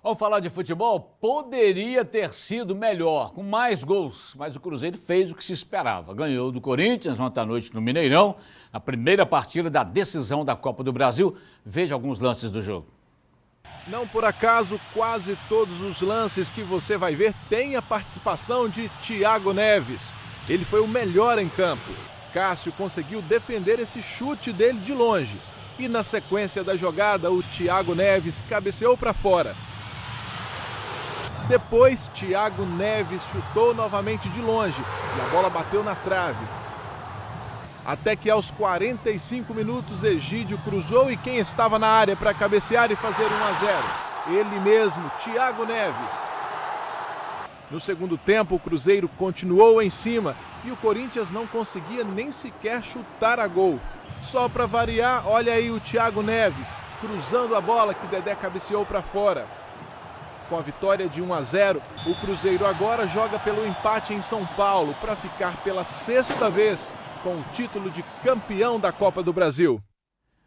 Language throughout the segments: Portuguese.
Ao falar de futebol, poderia ter sido melhor, com mais gols, mas o Cruzeiro fez o que se esperava. Ganhou do Corinthians ontem à noite no Mineirão, a primeira partida da decisão da Copa do Brasil. Veja alguns lances do jogo. Não por acaso, quase todos os lances que você vai ver têm a participação de Thiago Neves. Ele foi o melhor em campo. Cássio conseguiu defender esse chute dele de longe. E na sequência da jogada, o Thiago Neves cabeceou para fora. Depois, Thiago Neves chutou novamente de longe e a bola bateu na trave. Até que aos 45 minutos, Egídio cruzou e quem estava na área para cabecear e fazer 1 a 0? Ele mesmo, Thiago Neves. No segundo tempo, o Cruzeiro continuou em cima e o Corinthians não conseguia nem sequer chutar a gol. Só para variar, olha aí o Thiago Neves cruzando a bola que Dedé cabeceou para fora. Com a vitória de 1 a 0, o Cruzeiro agora joga pelo empate em São Paulo para ficar pela 6ª vez com o título de campeão da Copa do Brasil.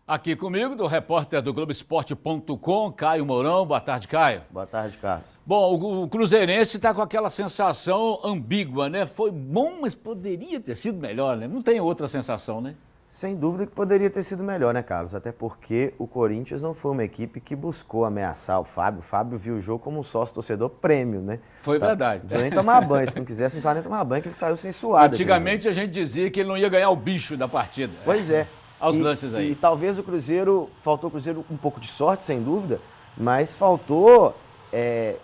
Aqui comigo, do repórter do Globoesporte.com, Caio Mourão. Boa tarde, Caio. Boa tarde, Carlos. Bom, o cruzeirense está com aquela sensação ambígua, né? Foi bom, mas poderia ter sido melhor, né? Não tem outra sensação, né? Sem dúvida que poderia ter sido melhor, né, Carlos? Até porque o Corinthians não foi uma equipe que buscou ameaçar o Fábio. O Fábio viu o jogo como um sócio-torcedor prêmio, né? Foi verdade. Não precisava nem tomar banho. Se não quisesse, não precisava nem tomar banho, que ele saiu sem suada. Antigamente a gente dizia que ele não ia ganhar o bicho da partida. Pois é. Aos lances aí. E talvez faltou o Cruzeiro um pouco de sorte, sem dúvida, mas faltou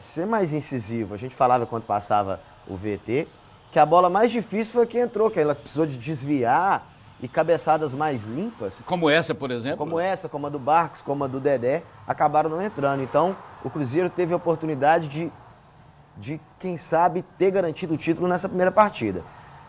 ser mais incisivo. A gente falava quando passava o VT que a bola mais difícil foi a que entrou, que ela precisou de desviar e cabeçadas mais limpas. Como essa, por exemplo? Como essa, como a do Barcos, como a do Dedé, acabaram não entrando. Então, o Cruzeiro teve a oportunidade de quem sabe, ter garantido o título nessa primeira partida.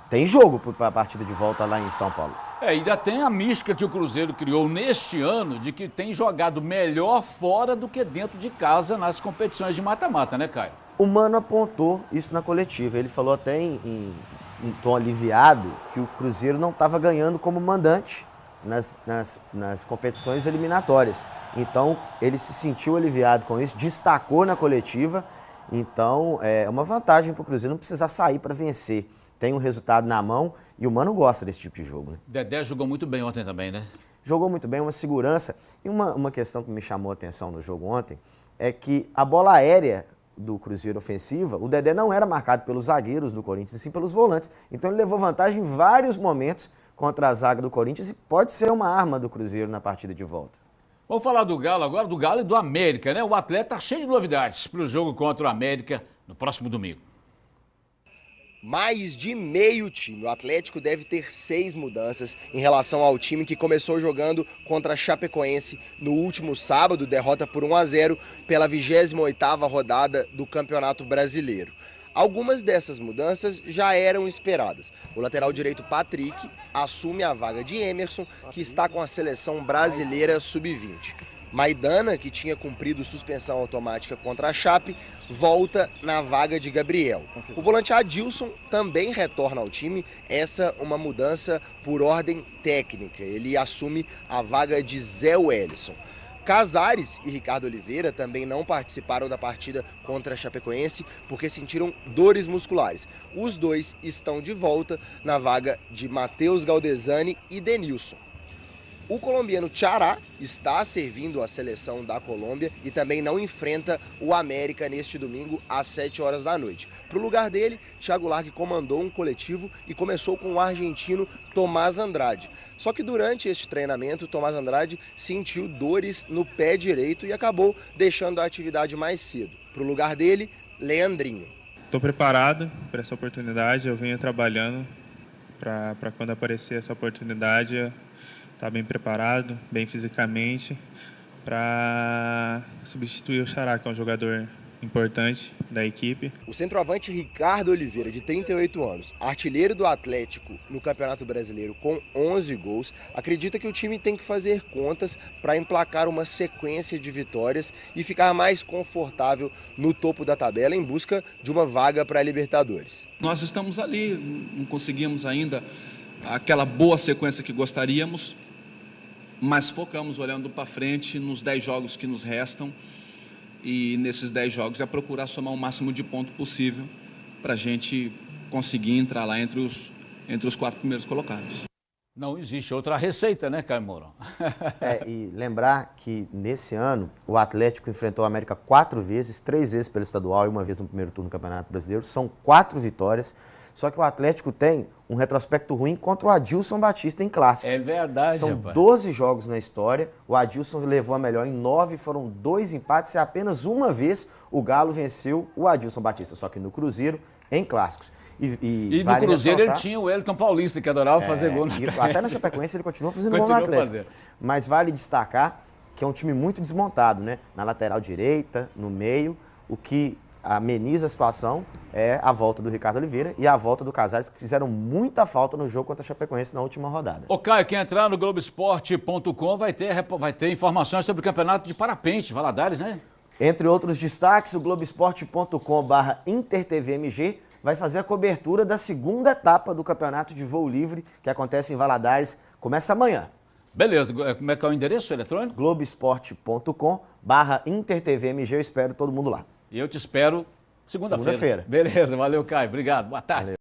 Tem jogo para a partida de volta lá em São Paulo. Ainda tem a mística que o Cruzeiro criou neste ano de que tem jogado melhor fora do que dentro de casa nas competições de mata-mata, né, Caio? O Mano apontou isso na coletiva. Ele falou até em tom aliviado que o Cruzeiro não estava ganhando como mandante nas competições eliminatórias. Então, ele se sentiu aliviado com isso, destacou na coletiva. Então, é uma vantagem para o Cruzeiro não precisar sair para vencer. Tem um resultado na mão e o Mano gosta desse tipo de jogo, né? Dedé jogou muito bem ontem também, né? Jogou muito bem, uma segurança. E uma questão que me chamou a atenção no jogo ontem é que a bola aérea do Cruzeiro ofensiva, o Dedé não era marcado pelos zagueiros do Corinthians, e sim pelos volantes. Então ele levou vantagem em vários momentos contra a zaga do Corinthians e pode ser uma arma do Cruzeiro na partida de volta. Vamos falar do Galo agora, do Galo e do América, né? O atleta tá cheio de novidades para o jogo contra o América no próximo domingo. Mais de meio time. O Atlético deve ter 6 mudanças em relação ao time que começou jogando contra a Chapecoense no último sábado, derrota por 1 a 0 pela 28ª rodada do Campeonato Brasileiro. Algumas dessas mudanças já eram esperadas. O lateral direito Patrick assume a vaga de Emerson, que está com a seleção brasileira sub-20. Maidana, que tinha cumprido suspensão automática contra a Chape, volta na vaga de Gabriel. O volante Adilson também retorna ao time, essa uma mudança por ordem técnica. Ele assume a vaga de Zé Wellison. Casares e Ricardo Oliveira também não participaram da partida contra a Chapecoense porque sentiram dores musculares. Os dois estão de volta na vaga de Matheus Galdesani e Denilson. O colombiano Chará está servindo a seleção da Colômbia e também não enfrenta o América neste domingo às 7 horas da noite. Para o lugar dele, Thiago Largue comandou um coletivo e começou com o argentino Tomás Andrade. Só que durante este treinamento, Tomás Andrade sentiu dores no pé direito e acabou deixando a atividade mais cedo. Para o lugar dele, Leandrinho. Estou preparado para essa oportunidade, eu venho trabalhando para quando aparecer essa oportunidade estar bem preparado, bem fisicamente, para substituir o Xará, que é um jogador importante da equipe. O centroavante Ricardo Oliveira, de 38 anos, artilheiro do Atlético no Campeonato Brasileiro com 11 gols, acredita que o time tem que fazer contas para emplacar uma sequência de vitórias e ficar mais confortável no topo da tabela em busca de uma vaga para a Libertadores. Nós estamos ali, não conseguimos ainda aquela boa sequência que gostaríamos, mas focamos olhando para frente nos 10 jogos que nos restam e nesses 10 jogos é procurar somar o máximo de ponto possível para a gente conseguir entrar lá entre os 4 primeiros colocados. Não existe outra receita, né, Caio Mourão? E lembrar que nesse ano o Atlético enfrentou o América 4 vezes, 3 vezes pelo estadual e 1 vez no primeiro turno do Campeonato Brasileiro. São 4 vitórias. Só que o Atlético tem um retrospecto ruim contra o Adilson Batista em clássicos. É verdade, São rapaz. 12 jogos na história. O Adilson levou a melhor em 9, foram 2 empates e apenas uma vez o Galo venceu o Adilson Batista, só que no Cruzeiro, em clássicos. E no vale Cruzeiro ressaltar, ele tinha o Wellington Paulista, que adorava fazer gol na até na Chapecoense ele continua fazendo gol no Atlético. Mas vale destacar que é um time muito desmontado, né? Na lateral direita, no meio, o que ameniza a situação é a volta do Ricardo Oliveira e a volta do Casares, que fizeram muita falta no jogo contra a Chapecoense na última rodada. Ô Caio, quem entrar no Globoesporte.com vai ter informações sobre o campeonato de parapente, Valadares, né? Entre outros destaques, o Globoesporte.com/InterTVMG vai fazer a cobertura da segunda etapa do campeonato de voo livre, que acontece em Valadares, começa amanhã. Beleza, como é que é o endereço eletrônico? Globoesporte.com/InterTVMG, eu espero todo mundo lá. E eu te espero segunda-feira. Beleza, valeu, Caio. Obrigado. Boa tarde. Valeu.